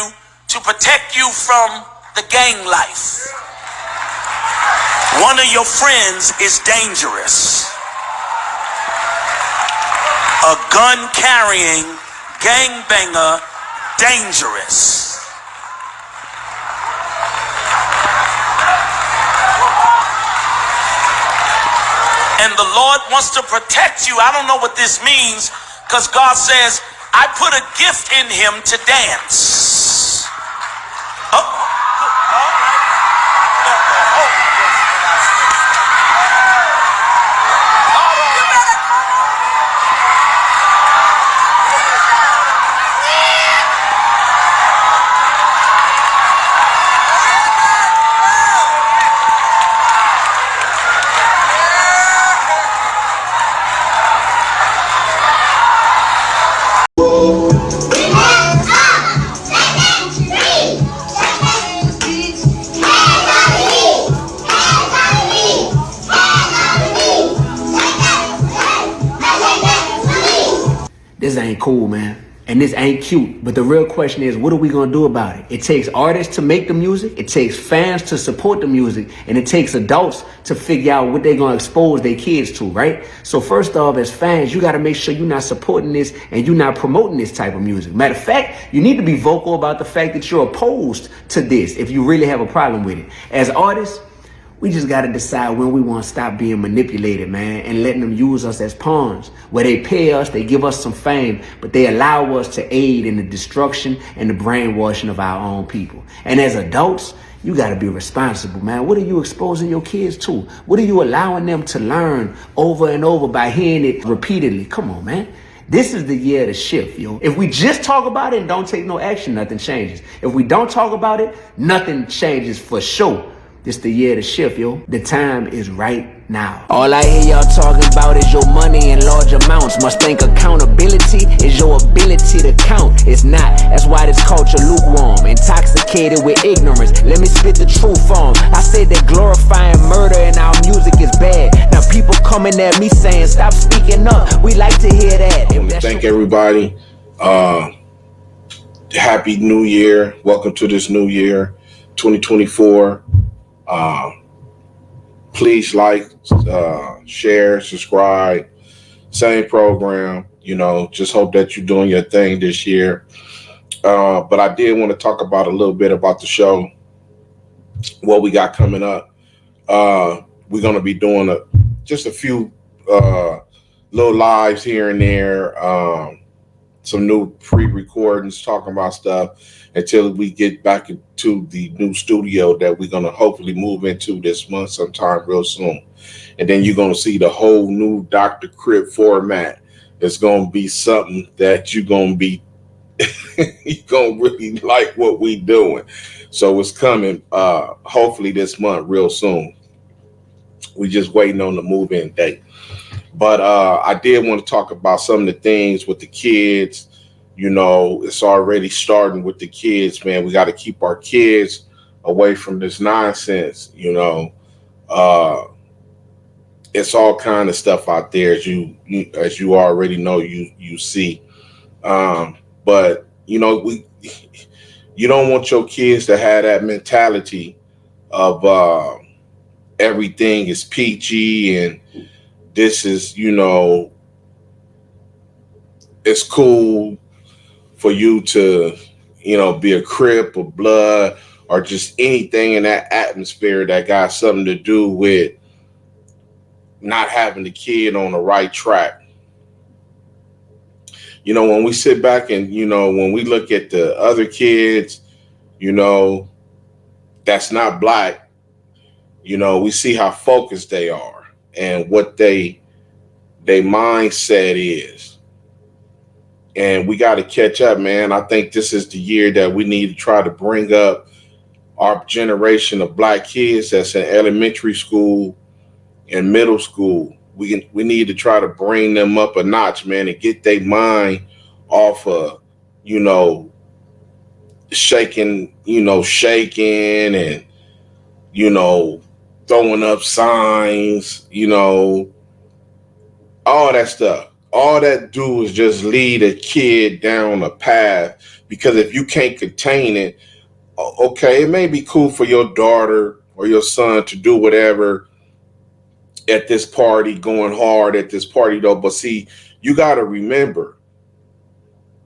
you to protect you from the gang life. One of your friends is dangerous. A gun-carrying gangbanger, dangerous. And the Lord wants to protect you. I don't know what this means, because God says, I put a gift in him to dance. Oh. This ain't cool, man. And this ain't cute. But the real question is, what are we gonna do about it? It takes artists to make the music, it takes fans to support the music, and it takes adults to figure out what they're gonna expose their kids to, right? So first off, as fans, you gotta make sure you're not supporting this and you're not promoting this type of music. Matter of fact, you need to be vocal about the fact that you're opposed to this if you really have a problem with it. As artists, we just got to decide when we want to stop being manipulated, man, and letting them use us as pawns. Where they pay us, they give us some fame, but they allow us to aid in the destruction and the brainwashing of our own people. And as adults, you got to be responsible, man. What are you exposing your kids to? What are you allowing them to learn over and over by hearing it repeatedly? Come on, man. This is the year to shift, yo. If we just talk about it and don't take no action, nothing changes. If we don't talk about it, nothing changes for sure. This the year to shift, yo. The time is right now. All I hear y'all talking about is your money in large amounts. Must think accountability is your ability to count. It's not. That's why this culture lukewarm, intoxicated with ignorance. Let me spit the truth on. I said that glorifying murder in our music is bad. Now people coming at me saying, stop speaking up. We like to hear that. I want to thank everybody. Happy New Year. Welcome to this new year, 2024. Please like, share, subscribe, same program, just hope that you're doing your thing this year. But I did want to talk about a little bit about the show, what we got coming up. We're going to be doing just a few little lives here and there, some new pre-recordings talking about stuff until we get back into the new studio that we're going to hopefully move into this month sometime real soon. And then you're going to see the whole new Dr. Crip format. It's going to be something that you're going to be, you're going to really like what we doing. So it's coming hopefully this month real soon. We just waiting on the move-in date. But I did want to talk about some of the things with the kids. It's already starting with the kids, man. We got to keep our kids away from this nonsense. It's all kind of stuff out there, as you already know. You see, but you don't want your kids to have that mentality of everything is peachy and this is, it's cool for you to, be a Crip or Blood or just anything in that atmosphere that got something to do with not having the kid on the right track. When we sit back and, when we look at the other kids, that's not black, we see how focused they are and what their mindset is. And we got to catch up, man. I think this is the year that we need to try to bring up our generation of black kids that's in elementary school and middle school. We need to try to bring them up a notch, man, and get their mind off of, shaking and, throwing up signs, all that stuff. all that do is just lead a kid down a path, because if you can't contain it, okay, it may be cool for your daughter or your son to do whatever at this party, going hard at this party though. But see, you got to remember,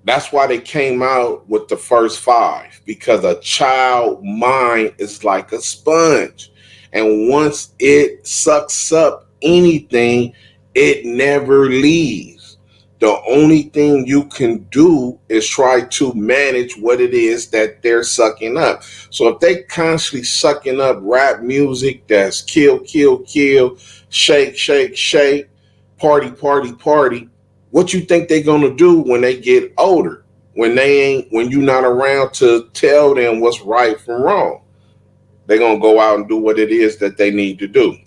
that's why they came out with the first five, because a child mind is like a sponge. And once it sucks up anything, it never leaves. The only thing you can do is try to manage what it is that they're sucking up. So if they constantly sucking up rap music that's kill, kill, kill, shake, shake, shake, party, party, party, what you think they're gonna do when they get older? When you're not around to tell them what's right from wrong, they're gonna go out and do what it is that they need to do.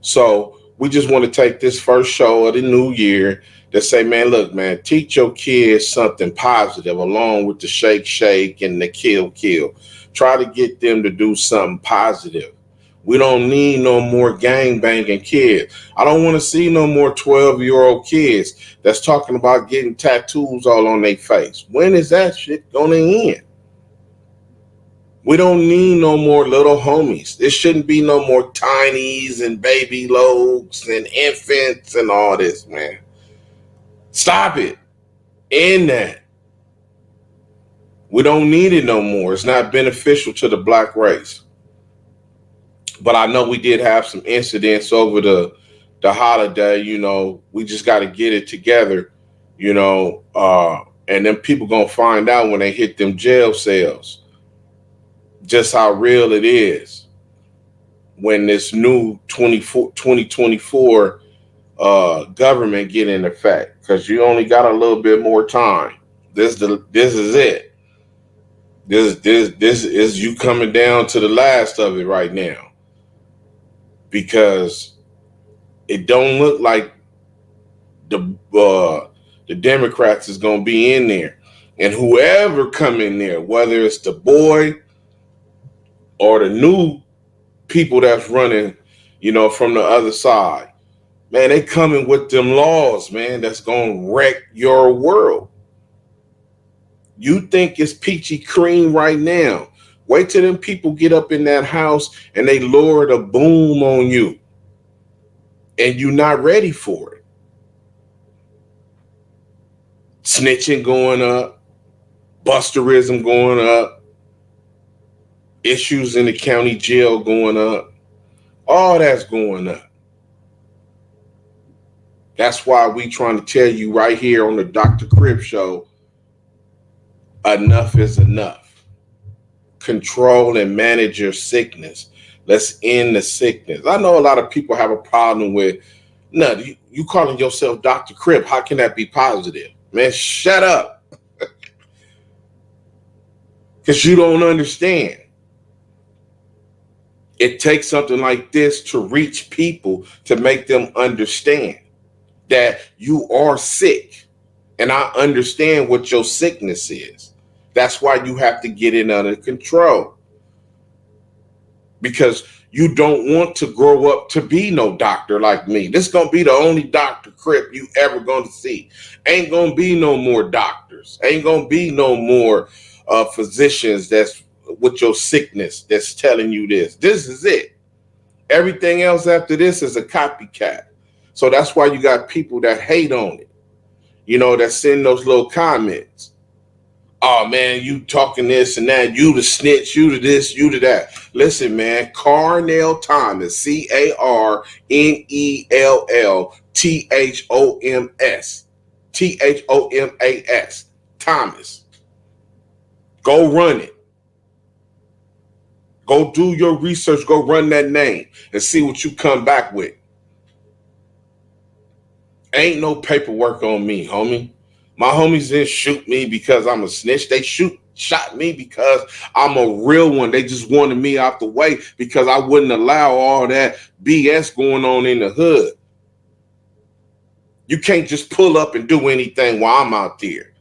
So we just want to take this first show of the new year to say, man, look, man, teach your kids something positive along with the shake, shake and the kill, kill. Try to get them to do something positive. We don't need no more gang banging kids. I don't want to see no more 12-year-old kids that's talking about getting tattoos all on their face. When is that shit going to end? We don't need no more little homies. There shouldn't be no more tinies and baby loads and infants and all this, man. Stop it. End that. We don't need it no more. It's not beneficial to the black race. But I know we did have some incidents over the holiday. We just got to get it together, and then people going to find out when they hit them jail cells just how real it is when this new 2024 government get in effect, because you only got a little bit more time. This is it. This is you coming down to the last of it right now, because it don't look like the Democrats is going to be in there, and whoever come in there, whether it's the boy or the new people that's running, from the other side, man, they coming with them laws, man, that's going to wreck your world. You think it's peachy cream right now. Wait till them people get up in that house and they lower the boom on you, and you're not ready for it. Snitching going up, busterism going up, issues in the county jail going up. All that's going up. That's why we trying to tell you right here on the Dr. Crip show, enough is enough. Control and manage your sickness. Let's end the sickness. I know a lot of people have a problem with, no, you calling yourself Dr. Crip. How can that be positive? Man, shut up. Because you don't understand. It takes something like this to reach people, to make them understand that you are sick. And I understand what your sickness is. That's why you have to get it under control. Because you don't want to grow up to be no doctor like me. This is going to be the only Dr. Crip you ever going to see. Ain't going to be no more doctors. Ain't going to be no more physicians that's with your sickness that's telling you this. This is it. Everything else after this is a copycat. So that's why you got people that hate on it, that send those little comments. Oh, man, you talking this and that. You the snitch, you to this, you to that. Listen, man, Carnell Thomas, CarnellThomas, Thomas. Go run it. Go do your research. Go run that name and see what you come back with. Ain't no paperwork on me, homie. My homies didn't shoot me because I'm a snitch. They shot me because I'm a real one. They just wanted me out the way because I wouldn't allow all that BS going on in the hood. You can't just pull up and do anything while I'm out there.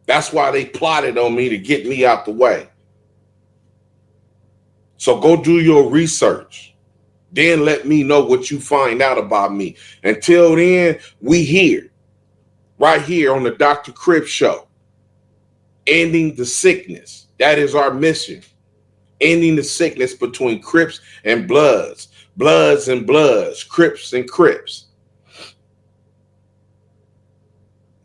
That's why they plotted on me, to get me out the way. So go do your research. Then let me know what you find out about me. Until then, we here, right here on the Dr. Crip Show, ending the sickness. That is our mission. Ending the sickness between Crips and Bloods, Bloods and Bloods, Crips and Crips.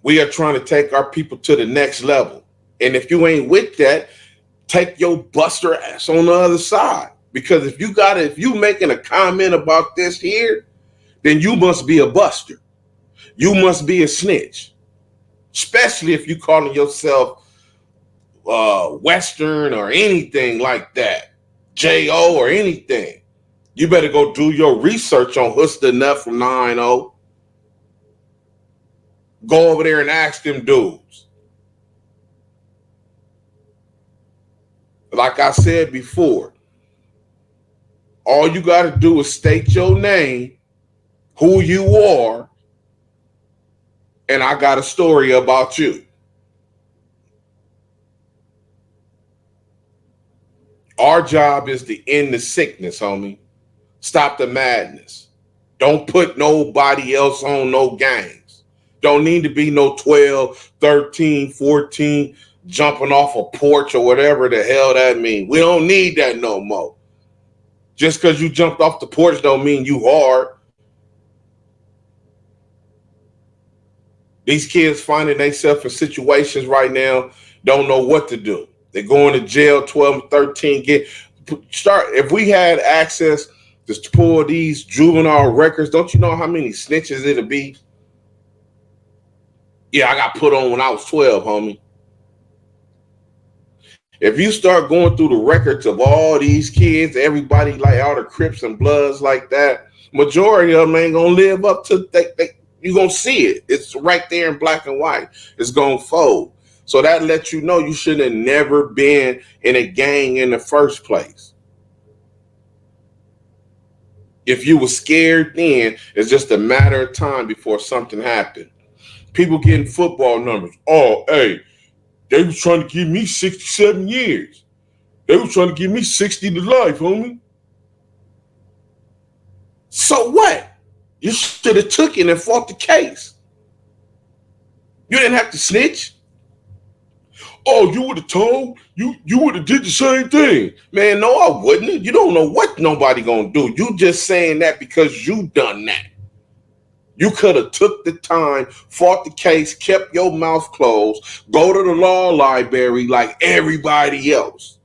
We are trying to take our people to the next level. And if you ain't with that, take your buster ass on the other side. Because if you making a comment about this here, then you must be a buster. You must be a snitch. Especially if you calling yourself Western or anything like that, J.O. or anything. You better go do your research on Who's the Nut from 9-0. Go over there and ask them dudes. Like I said before, all you got to do is state your name, who you are, and I got a story about you. Our job is to end the sickness, homie. Stop the madness. Don't put nobody else on no games. Don't need to be no 12, 13, 14 jumping off a porch or whatever the hell that means. We don't need that no more. Just because you jumped off the porch don't mean you hard. These kids finding themselves in situations right now, don't know what to do. They're going to jail, 12 and 13. If we had access to pull these juvenile records, don't you know how many snitches it'll be? Yeah, I got put on when I was 12, homie. If you start going through the records of all these kids, everybody like all the Crips and Bloods like that, majority of them ain't gonna live up to you're gonna see it. It's right there in black and white. It's gonna fold. So that lets you know you should have never been in a gang in the first place. If you were scared then, it's just a matter of time before something happened. People getting football numbers. Oh, hey, they was trying to give me 67 years. They was trying to give me 60 to life, homie. So what? You should have took it and fought the case. You didn't have to snitch. Oh, you would have told? You would have did the same thing. Man, no, I wouldn't. You don't know what nobody gonna do. You just saying that because you done that. You could have took the time, fought the case, kept your mouth closed, go to the law library like everybody else.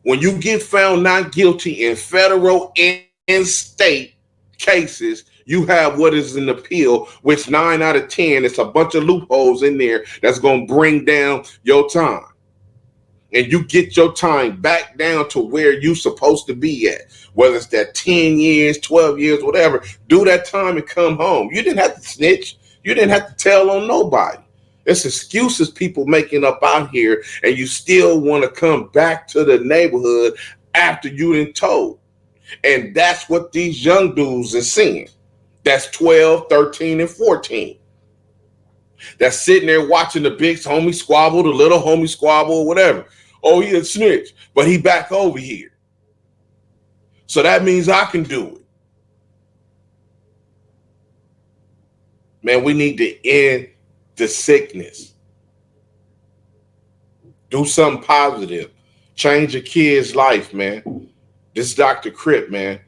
When you get found not guilty in federal and state cases, you have what is an appeal, which 9 out of 10, it's a bunch of loopholes in there that's going to bring down your time. And you get your time back down to where you're supposed to be at. Whether it's that 10 years, 12 years, whatever, do that time and come home. You didn't have to snitch. You didn't have to tell on nobody. It's excuses people making up out here, and you still want to come back to the neighborhood after you done told. And that's what these young dudes are seeing. That's 12, 13, and 14. That's sitting there watching the big homie squabble, the little homie squabble, or whatever. Oh, he a snitch, but he back over here. So that means I can do it. Man, we need to end the sickness. Do something positive. Change a kid's life, man. This is Dr. Crip, man.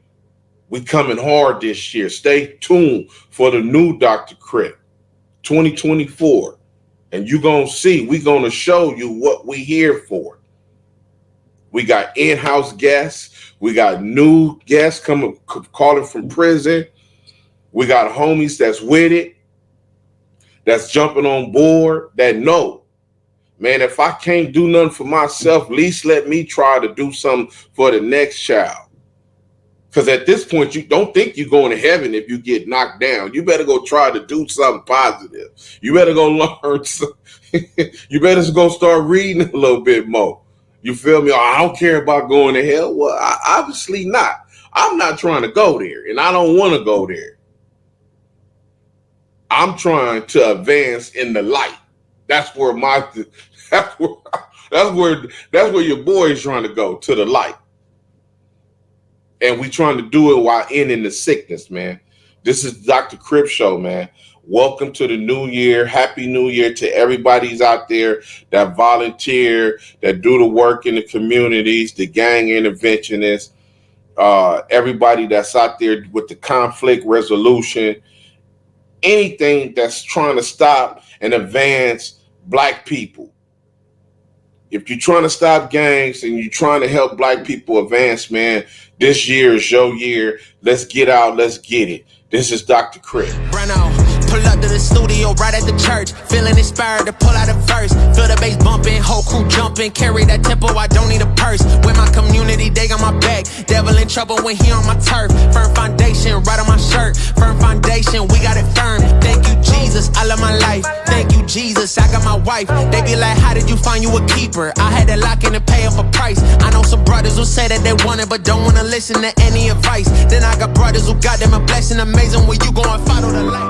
We coming hard this year. Stay tuned for the new Dr. Crip, 2024. And you're going to see, we're going to show you what we here for. We got in-house guests. We got new guests calling from prison. We got homies that's with it, that's jumping on board, that know, man, if I can't do nothing for myself, at least let me try to do something for the next child. Because at this point, you don't think you're going to heaven if you get knocked down. You better go try to do something positive. You better go learn. You better go start reading a little bit more. You feel me? I don't care about going to hell. Well, obviously not. I'm not trying to go there, and I don't want to go there. I'm trying to advance in the light. That's where your boy is trying to go, to the light. And we trying to do it while ending the sickness, man. This is Dr. Crip Show, man. Welcome to the new year. Happy New Year to everybody's out there that volunteer, that do the work in the communities, the gang interventionists, everybody that's out there with the conflict resolution, anything that's trying to stop and advance Black people. If you're trying to stop gangs and you're trying to help Black people advance, man, this year is your year. Let's get out. Let's get it. This is Dr. Crip. Pull up to the studio right at the church, feeling inspired to pull out a verse. Feel the bass bumping, whole crew jumping, carry that tempo, I don't need a purse. With my community, they got my back. Devil in trouble when he on my turf. Firm foundation, right on my shirt. Firm foundation, we got it firm. Thank you, Jesus, I love my life. Thank you, Jesus, I got my wife. They be like, how did you find you a keeper? I had to lock in and pay up a price. I know some brothers who say that they want it, but don't wanna listen to any advice. Then I got brothers who got them a blessing amazing when you go and follow the light.